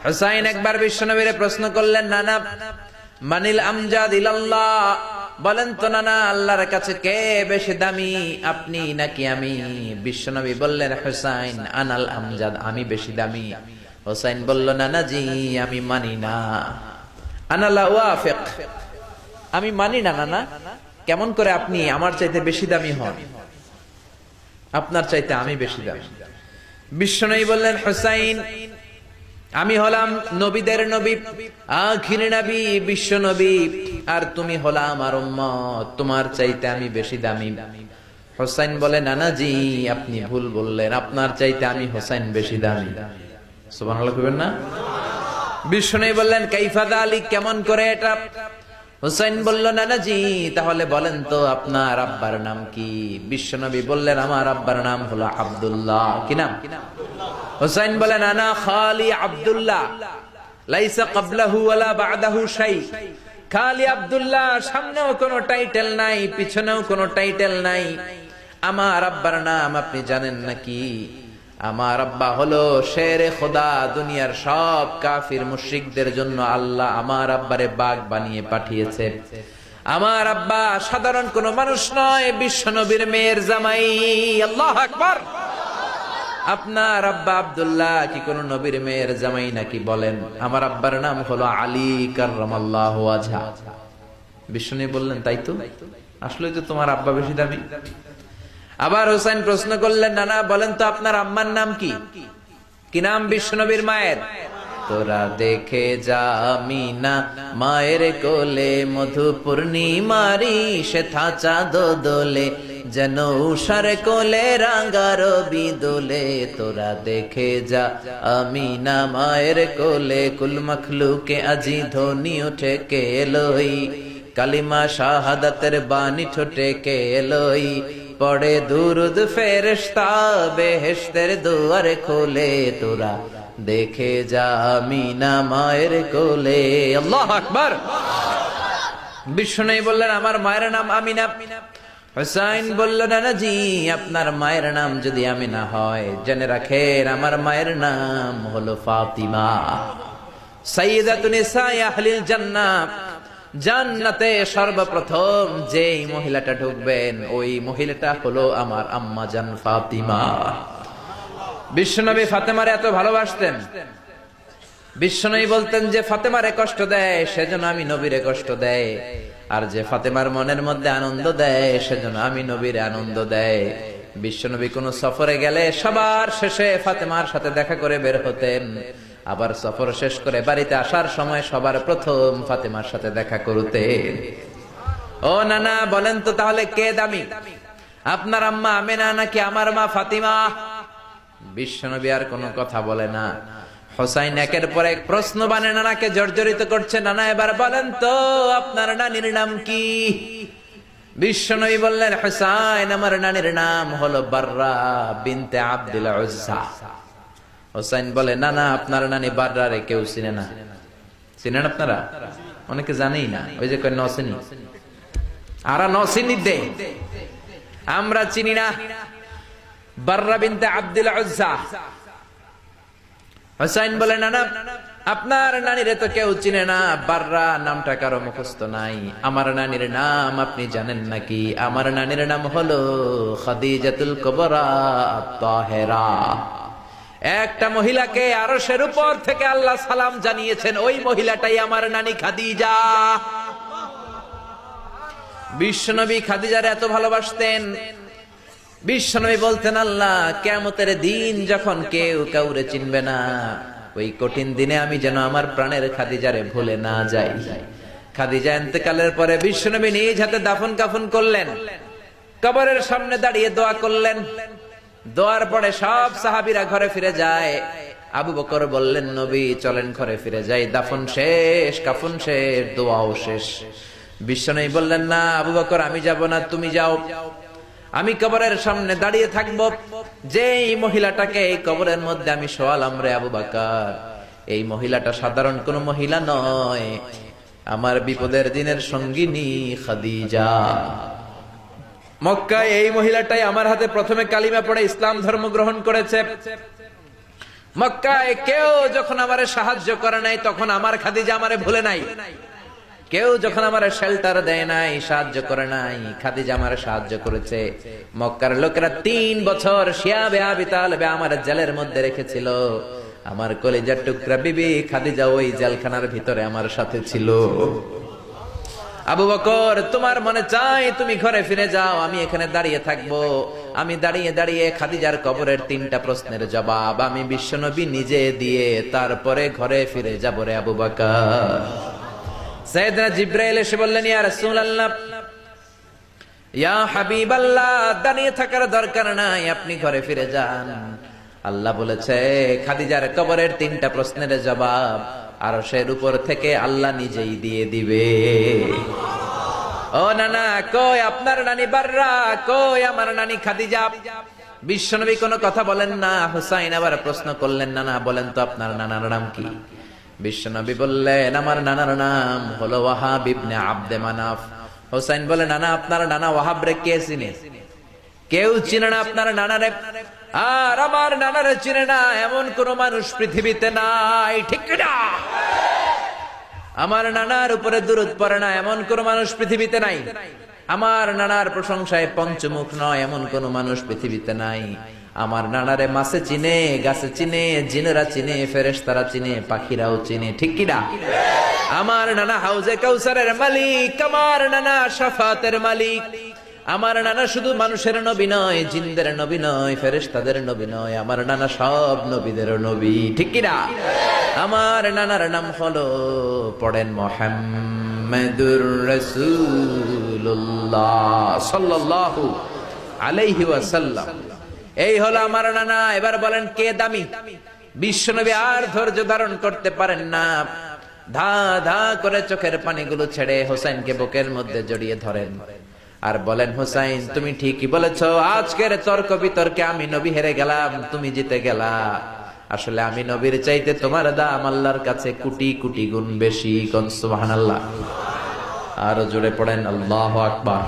হুসাইন একবার বিশ্বনবীরে প্রশ্ন করলেন, নানা মানিল আমজাদ ইলাল্লাহ, বলেন তো নানা আল্লাহর কাছে কে বেশি দামি, আপনি নাকি আমি? বিশ্বনবী বললেন, হুসাইন আনাল আমজাদ, আমি বেশি দামি। হুসাইন বলল, নানা জি আমি মানি না, আনা লা ওয়াফিক, আমি মানি না নানা। কেমন করে আপনি আমার চাইতে বেশি দামি হন? আপনার চাইতে আমি বেশি দামি। বিশ্বনবী বললেন, হুসাইন আমি হলাম নবীদের নবী, আখির নবী বিশ্ব নবী, আর তুমি হলা আমার উম্মত, তোমার চাইতে আমি বেশি দামি। হুসাইন বলে, নানা জি আপনি ভুল বললেন, আপনার চাইতে আমি হুসাইন বেশি দামি। সুবহানাল্লাহ কইবেন না? বিশ্বনবী বললেন, কাইফা যালিক, কেমন করে এটা? হুসাইন বলল, নানা জি তাহলে বলেন তো আপনার আব্বার নাম কি? বিশ্বনবী বললেন, আমার আব্বার নাম হলো আব্দুল্লাহ। কি নাম? হুসাইন বলেন, আনা খালি আব্দুল্লাহ, লাইসা ক্বাবলাহু ওয়ালা বা'দাহু শাই। খালি আব্দুল্লাহ, সামনেও কোনো টাইটেল নাই, পিছনেও কোনো টাইটেল নাই। আমার আব্বার নাম আপনি জানেন নাকি? আমার আব্বা হলো শেরে খোদা, দুনিয়ার সব কাফির মুশরিকদের জন্য আল্লাহ আমার আব্বারে বাগ বানিয়ে পাঠিয়েছে। আমার আব্বা সাধারণ কোনো মানুষ নয়, বিশ্বনবীর মেয়ের জামাই। আল্লাহু আকবার। আপনার আব্বা আব্দুল্লাহ কি কোন নবীর মেয়ের জামাই নাকি? বলেন, আমার আব্বার নাম হলো আলী কাররামাল্লাহু ওয়াজহা। বিশ্বনবী বললেন, তাই তো, আসলে তো তোমার আব্বা বেশি দামি। আবার হুসাইন প্রশ্ন করলেন, নানা বলেন তো আপনার আম্মার নাম কি? কি নাম বিশ্বনবীর মায়ের? তোরা দেখে যা আমিনা মায়ের কোলে, মধু পূর্ণিমারি সেথা চাঁদ দোলে, যেন উষার কোলে রাঙা রবি দোলে। তোরা দেখে যা আমিনা মায়ের কোলে, কুল মখলুকে আজি ধ্বনি উঠে কে এলোই, কালিমা শাহাদাতের বাণী ঠোঁটে কে এলোই, পড়ে দুরুদ ফেরেশতা বেহেশতের দুয়ার খোলে। তোরা দেখে যা আমিনা মায়ের কোলে। আল্লাহু আকবার। বিশ্বনবী বললেন, আমার মায়ের নাম আমিনা। হুসাইন বলল, নানা জি আপনার মায়ের নাম যদি আমিনা হয়, জেনে রাখেন আমার মায়ের নাম হলো ফাতিমা, সাইয়্যিদাতুন নিসাই আহলিল জান্নাহ। জান্নাতে সর্বপ্রথম যেই মহিলাটা ঢুকবেন, ওই মহিলাটা হলো আমার আম্মা জান ফাতিমা। বিশ্বনবী ফাতেমারে এত ভালোবাসতেন, বিশ্বনবী বলতেন যে ফাতেমারে কষ্ট দেয় সেজন্য আমি নবীরে কষ্ট দেয়, আর যে ফাতেমার মনের মধ্যে আনন্দ দেয় সেজন্য আমি নবীরে আনন্দ দেয়। বিশ্বনবী কোন সফরে গেলে সবার শেষে ফাতেমার সাথে দেখা করে বের হতেন, আবার সফর শেষ করে বাড়িতে আসার সময় সবার প্রথম ফাতেমার সাথে দেখা করতেন। ও নানা বলেন তো তাহলে কে দামি, আপনার আম্মা আমেনা নাকি আমার মা ফাতিমা? বিশ্বনবী আর কোনো কথা বলে না। হুসাইন একের পর এক প্রশ্ন বানে নানাকে জর্জরিত করছে, নানা এবার বলেন তো আপনার নানির নাম কি? বিশ্বনবী বললেন, হুসাইন আমার নানির নাম হলো বাররা বিনতে আব্দুল উজ্জা। হুসাইন বলে, নানা আপনার নানি বাররা রে কেউ চিনে না। চিনেন আপনারা? অনেকে জানেই না, ওই যে কয় নসিনি, আরা নসিনি দে, আমরা চিনি না বাররা বিনতে আব্দুল উজ্জা। হুসাইন বলে, নানা আপনার নানিরে তো কেউ চিনে না, বাররা নামটা কারো মুখস্থ নাই। আমার নানির নাম আপনি জানেন নাকি? আমার নানির নাম হলো খাদিজাতুল কুবরা আত-তাহেরা। একটা মহিলাকে আরশের উপর থেকে আল্লাহ সালাম জানিয়েছেন, ওই মহিলাটাই আমার নানি খাদিজা। বিশ্বনবী খাদিজার এত ভালোবাসতেন, বিশ্বনবী বলতেন, আল্লাহ কিয়ামতের দিন যখন কেউ কাউরে চিনবে না, ওই কঠিন দিনে আমি যেন আমার প্রাণের খাদিজারে ভুলে না যাই। খাদিজা ইন্তেকালের পরে বিশ্বনবী নিজ হাতে দাফন কাফন করলেন, কবরের সামনে দাঁড়িয়ে দোয়া করলেন। দোয়ার পরে সব সাহাবীরা ঘরে ফিরে যায়। আবু বকর বললেন, নবী চলেন ঘরে ফিরে যাই, দাফন শেষ, কাফন শেষ, দোয়াও শেষ। বিশ্বনবী বললেন, না আবু বকর আমি যাব না, তুমি যাও, আমি কবরের সামনে দাঁড়িয়ে থাকবো। যেই মহিলাটাকে এই কবরের মধ্যে আমি শোয়ালাম রে আবু বকর, এই মহিলাটা সাধারণ কোন মহিলা নয়, আমার বিপদের দিনের সঙ্গিনী খাদিজা। মক্কায় এই মহিলাটাই আমার হাতে প্রথমে কালিমা পড়ে ইসলাম ধর্ম গ্রহণ করেছে। মক্কায় কেউ যখন আমারে সাহায্য করে নাই, তখন আমার খাদিজা আমারে ভুলে নাই। কেউ যখন আমারে শেল্টার দেয় নাই, সাহায্য করে নাই, খাদিজা আমারে সাহায্য করেছে। মক্কার লোকেরা 3 বছর শিয়াবে আবি তালেবে আমার জেলের মধ্যে রেখেছিল। আমার কলিজার টুকরা বিবি খাদিজা ওই জেলখানার ভিতরে আমার সাথে ছিল। আবু বকর, তোমার মনে চায় তুমি ঘরে ফিরে যাও, আমি এখানে দাঁড়িয়ে থাকবো। আমি দাঁড়িয়ে দাঁড়িয়ে খাদিজার কবরের 3টা প্রশ্নের জবাব আমি বিশ্বনবী নিজে দিয়ে তারপরে ঘরে ফিরে যাব রে আবু বকর। সাইয়েদনা জিবরাইল এসে বললেন, ইয়া রাসূলুল্লাহ, ইয়া হাবিবাল্লাহ, দাঁড়িয়ে থাকার দরকার নাই, আপনি ঘরে ফিরে যান। আল্লাহ বলেছে খাদিজার কবরের 3টা প্রশ্নের জবাব আরশের উপর থেকে আল্লাহ নিজেই দিয়ে দিবে। ও নানা, কই আপনার নানি বাররা, কই আমার নানি খাদিজা? বিশ্বনবী কোনো কথা বলেন না। হুসাইন আবার প্রশ্ন করলেন, নানা বলেন তো আপনার নানার নাম কি? বিশ্বনবী বললেন, আমার নানার নাম হলো ওয়াহাব ইবনে আব্দে মানাফ। হুসাইন বলে, নানা আপনার নানা ওয়াহাব রে কে চিনে? কেউ চিনে না আপনার নানারে। আর আমার নানারে চিনে না এমন কোন মানুষ পৃথিবীতে নাই, ঠিক না? আমার নানার উপরে দুরূদ পড়ে না এমন কোন মানুষ পৃথিবীতে নাই। আমার নানার প্রশংসায় পঞ্চমুখ নয় এমন কোন মানুষ পৃথিবীতে নাই। আমার নানারে মাছে চিনে, গাছে চিনে, জিনেরা চিনে, ফেরেশতারা চিনে, পাখিরাও চিনে, ঠিক কি না? আমার নানা হাউজে কাউসারের মালিক, আমার নানা শাফাতের মালিক। আমার নানা শুধু মানুষের নবী নয়, জিনদের নবী নয়, ফেরেশতাদের নবী নয়, আমার নানা সব নবীদের নবী, ঠিক কি না? আমার নানার নাম হলো, পড়েন, মুহাম্মাদুর রাসূলুল্লাহ সাল্লাল্লাহু আলাইহি ওয়াসাল্লাম। এই হলো আমার নানা। এবার বলেন কে দামি? বিশ্বনবী আর ধৈর্য ধারণ করতে পারেন না, ধা ধা করে চোখের পানিগুলো ছেড়ে হোসেনকে বুকের মধ্যে জড়িয়ে ধরেন আর বলেন, হোসাইন তুমি ঠিকই বলেছো, আজকের তর্ক বিতর্কে আমি নবী হেরে গেলাম, তুমি জিতে গেলা। আসলে আমি নবীর চাইতে তোমার দাম আল্লাহর কাছে কোটি কোটি গুণ বেশি। কোন সুবহানাল্লাহ। আর জোরে পড়েন আল্লাহু আকবার।